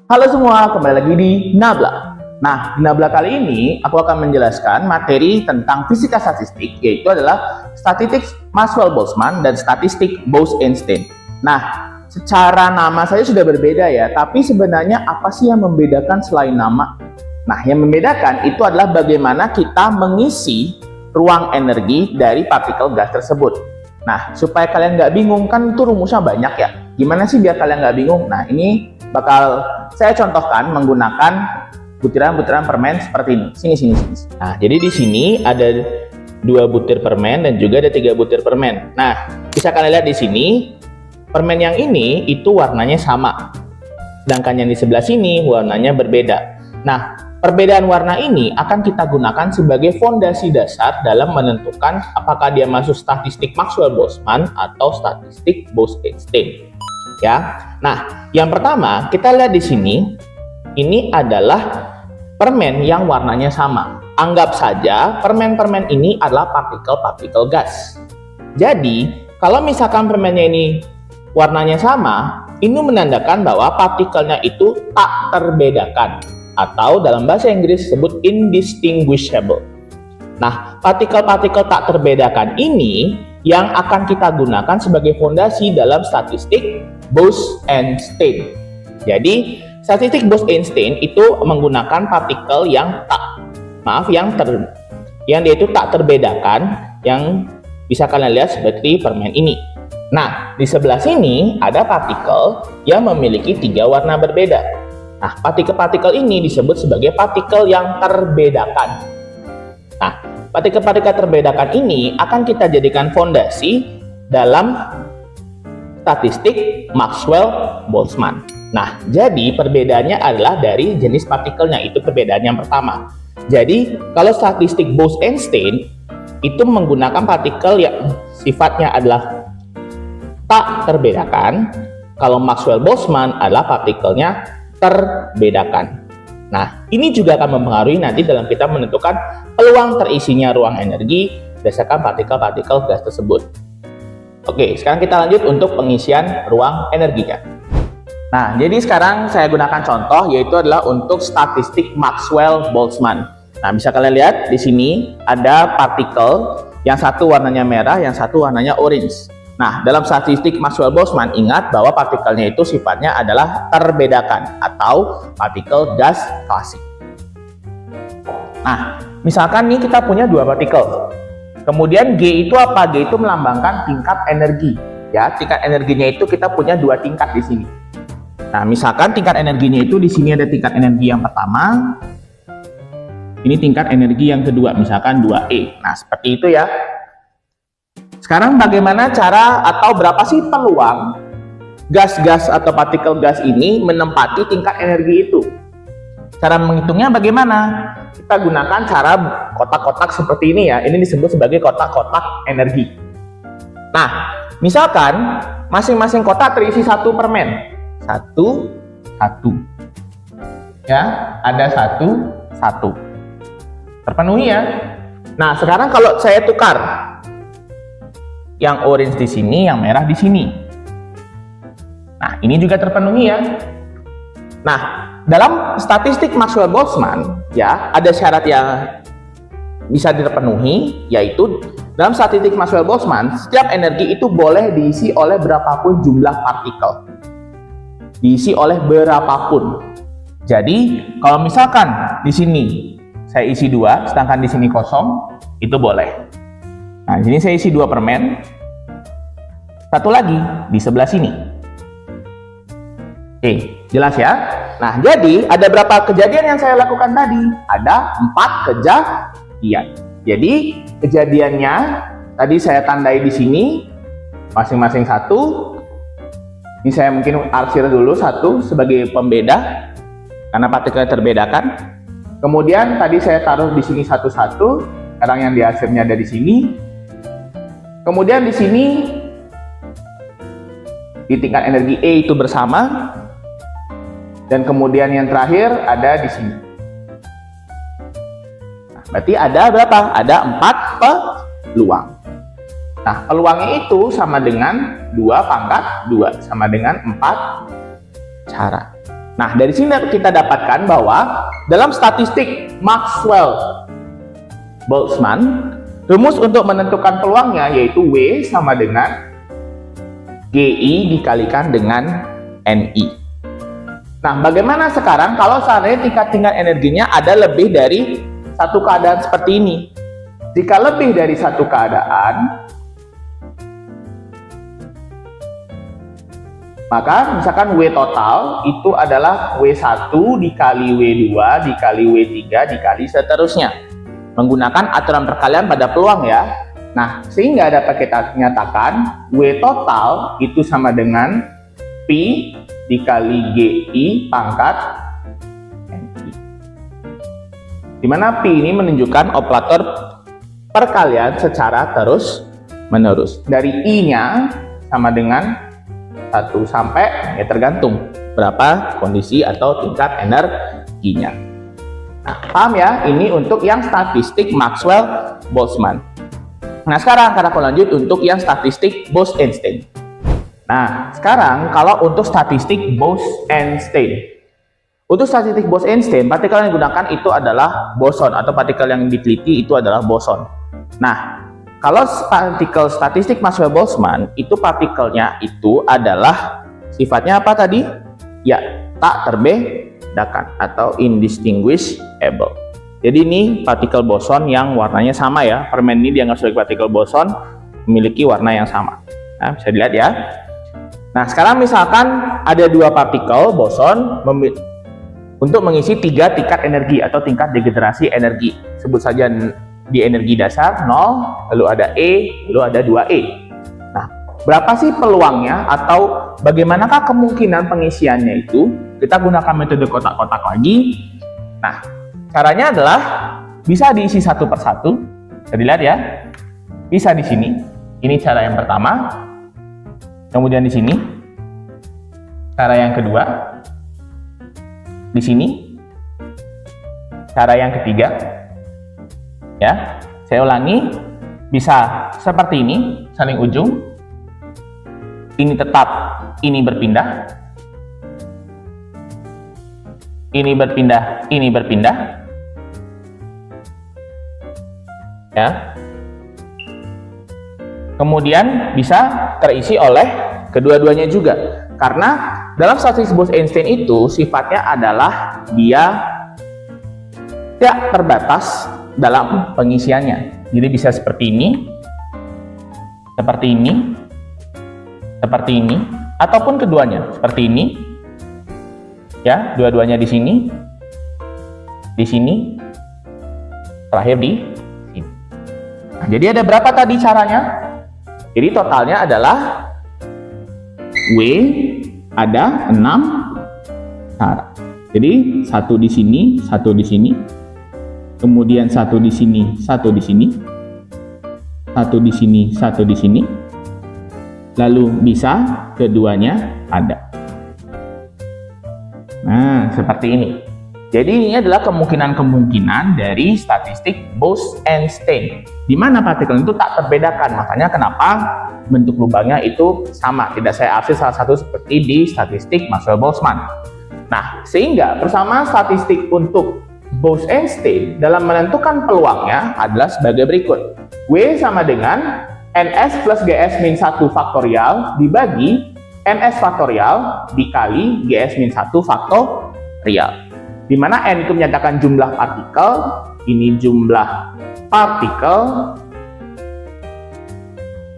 Halo semua, kembali lagi di Nabla. Nah, di Nabla kali ini aku akan menjelaskan materi tentang fisika statistik, yaitu adalah statistik Maxwell-Boltzmann dan statistik Bose-Einstein. Nah, secara nama saja sudah berbeda ya, tapi sebenarnya apa sih yang membedakan selain nama? Nah, yang membedakan itu adalah bagaimana kita mengisi ruang energi dari partikel gas tersebut. Nah, supaya kalian nggak bingung, kan itu rumusnya banyak ya. Gimana sih biar kalian nggak bingung? Nah, ini bakal saya contohkan menggunakan butiran-butiran permen seperti ini. Sini. Nah, jadi di sini ada 2 butir permen dan juga ada 3 butir permen. Nah, bisa kalian lihat di sini, permen yang ini itu warnanya sama. Sedangkan yang di sebelah sini warnanya berbeda. Nah, perbedaan warna ini akan kita gunakan sebagai fondasi dasar dalam menentukan apakah dia masuk statistik Maxwell-Boltzmann atau statistik Bose-Einstein. Ya. Nah, yang pertama kita lihat di sini, ini adalah permen yang warnanya sama. Anggap saja permen-permen ini adalah partikel-partikel gas. Jadi, kalau misalkan permennya ini warnanya sama, ini menandakan bahwa partikelnya itu tak terbedakan, atau dalam bahasa Inggris disebut indistinguishable. Nah, partikel-partikel tak terbedakan ini yang akan kita gunakan sebagai fondasi dalam statistik Bose-Einstein. Jadi, statistik Bose-Einstein itu menggunakan partikel yang dia itu tak terbedakan, yang bisa kalian lihat seperti permen ini. Nah, di sebelah sini ada partikel yang memiliki 3 warna berbeda. Nah, partikel-partikel ini disebut sebagai partikel yang terbedakan. Nah, partikel-partikel terbedakan ini akan kita jadikan fondasi dalam statistik Maxwell-Boltzmann. Nah, jadi perbedaannya adalah dari jenis partikelnya, itu perbedaan yang pertama. Jadi, kalau statistik Bose-Einstein itu menggunakan partikel yang sifatnya adalah tak terbedakan, kalau Maxwell-Boltzmann adalah partikelnya terbedakan. Nah, ini juga akan mempengaruhi nanti dalam kita menentukan peluang terisinya ruang energi berdasarkan partikel-partikel gas tersebut. Oke, sekarang kita lanjut untuk pengisian ruang energinya. Nah, jadi sekarang saya gunakan contoh, yaitu adalah untuk statistik Maxwell-Boltzmann. Nah, bisa kalian lihat di sini ada partikel, yang satu warnanya merah, yang satu warnanya orange. Nah, dalam statistik Maxwell-Boltzmann, ingat bahwa partikelnya itu sifatnya adalah terbedakan atau partikel gas klasik. Nah, misalkan nih kita punya 2 partikel. Kemudian G itu apa? G itu melambangkan tingkat energi. Ya, tingkat energinya itu kita punya 2 tingkat di sini. Nah, misalkan tingkat energinya itu di sini ada tingkat energi yang pertama. Ini tingkat energi yang kedua, misalkan 2E. Nah, seperti itu ya. Sekarang bagaimana cara atau berapa sih peluang gas-gas atau partikel gas ini menempati tingkat energi itu? Cara menghitungnya bagaimana? Kita gunakan cara kotak-kotak seperti ini ya. Ini disebut sebagai kotak-kotak energi. Nah, misalkan masing-masing kotak terisi 1 permen. 1. Ya, ada 1. Terpenuhi ya. Nah, sekarang kalau saya tukar, yang orange di sini, yang merah di sini. Nah, ini juga terpenuhi ya. Nah, dalam statistik Maxwell-Boltzmann ya, ada syarat yang bisa terpenuhi, yaitu dalam statistik Maxwell-Boltzmann setiap energi itu boleh diisi oleh berapapun jumlah partikel. Diisi oleh berapapun. Jadi, kalau misalkan di sini saya isi 2, sedangkan di sini kosong, itu boleh. Nah, di sini saya isi 2 permen. Satu lagi di sebelah sini. Oke, jelas ya? Nah, jadi ada berapa kejadian yang saya lakukan tadi? Ada 4 kejadian. Jadi, kejadiannya tadi saya tandai di sini masing-masing 1. Ini saya mungkin arsir dulu 1 sebagai pembeda karena partikelnya terbedakan. Kemudian tadi saya taruh di sini 1. Sekarang yang diarsirnya ada di sini. Kemudian di sini di tingkat energi E itu bersama, dan kemudian yang terakhir ada di sini. Nah, berarti ada berapa? Ada 4 peluang. Nah, peluangnya itu sama dengan 2 pangkat 2, sama dengan 4 cara. Nah, dari sini kita dapatkan bahwa dalam statistik Maxwell-Boltzmann, rumus untuk menentukan peluangnya yaitu W sama dengan GI dikalikan dengan NI. Nah, bagaimana sekarang kalau seandainya tingkat energinya ada lebih dari satu keadaan seperti ini? Jika lebih dari satu keadaan, maka misalkan W total itu adalah W1 dikali W2 dikali W3 dikali seterusnya. Menggunakan aturan perkalian pada peluang ya. Nah, sehingga dapat kita nyatakan W total itu sama dengan P dikali GI pangkat NI. Dimana P ini menunjukkan operator perkalian secara terus-menerus. Dari I-nya sama dengan 1 sampai, ya tergantung berapa kondisi atau tingkat energinya. Nah, paham ya? Ini untuk yang statistik Maxwell-Boltzmann. Nah, sekarang aku lanjut untuk yang statistik Bose-Einstein. Nah, sekarang kalau untuk statistik Bose-Einstein. Untuk statistik Bose-Einstein, partikel yang digunakan itu adalah boson, atau partikel yang diteliti itu adalah boson. Nah, kalau partikel statistik Maxwell-Boltzmann, itu partikelnya itu adalah sifatnya apa tadi? Ya, tak terbedakan atau indistinguishable. Jadi ini partikel boson yang warnanya sama ya. Permen ini dianggap sebagai partikel boson memiliki warna yang sama. Nah, bisa dilihat ya. Nah, sekarang misalkan ada dua partikel boson untuk mengisi 3 tingkat energi atau tingkat degenerasi energi. Sebut saja di energi dasar 0, lalu ada E, lalu ada 2E. Nah, berapa sih peluangnya atau bagaimanakah kemungkinan pengisiannya itu? Kita gunakan metode kotak-kotak lagi. Nah, caranya adalah bisa diisi satu persatu. Bisa dilihat ya. Bisa di sini. Ini cara yang pertama. Kemudian di sini. Cara yang kedua. Di sini. Cara yang ketiga. Ya, saya ulangi, bisa seperti ini, saling ujung, ini tetap, ini berpindah, ini berpindah, ini berpindah, ya. Kemudian bisa terisi oleh kedua-duanya juga, karena dalam statistik Bose-Einstein itu sifatnya adalah dia tidak terbatas dalam pengisiannya. Jadi bisa seperti ini, seperti ini, seperti ini, ataupun keduanya seperti ini. Ya, dua-duanya di sini, terakhir di sini. Nah, jadi ada berapa tadi caranya? Jadi totalnya adalah W ada 6 cara. Jadi satu di sini, satu di sini. Kemudian satu di sini, satu di sini, satu di sini, satu di sini, lalu bisa keduanya ada. Nah, seperti ini. Jadi ini adalah kemungkinan-kemungkinan dari statistik Bose-Einstein, di mana partikel itu tak terbedakan. Makanya kenapa bentuk lubangnya itu sama, tidak saya arsir salah satu seperti di statistik Maxwell-Boltzmann. Nah, sehingga bersama statistik untuk Bose-Einstein dalam menentukan peluangnya adalah sebagai berikut. W sama dengan NS plus GS min 1 faktorial dibagi NS faktorial dikali GS min 1 faktorial. Di mana N itu menyatakan jumlah partikel, ini jumlah partikel,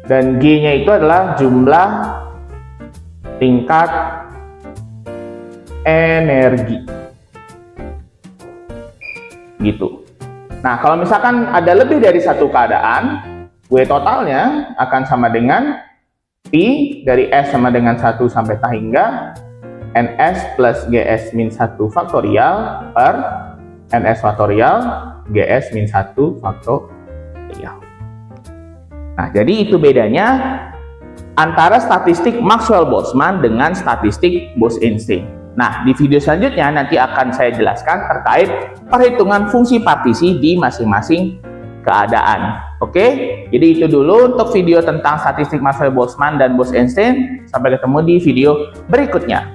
dan G-nya itu adalah jumlah tingkat energi. Gitu. Nah, kalau misalkan ada lebih dari satu keadaan, W totalnya akan sama dengan P dari S sama dengan 1 sampai tak hingga NS plus GS min 1 faktorial per NS faktorial GS min 1 faktorial. Nah, jadi itu bedanya antara statistik Maxwell-Boltzmann dengan statistik Bose-Einstein. Nah, di video selanjutnya nanti akan saya jelaskan terkait perhitungan fungsi partisi di masing-masing keadaan. Oke, jadi itu dulu untuk video tentang statistik Maxwell-Boltzmann dan Bose-Einstein. Sampai ketemu di video berikutnya.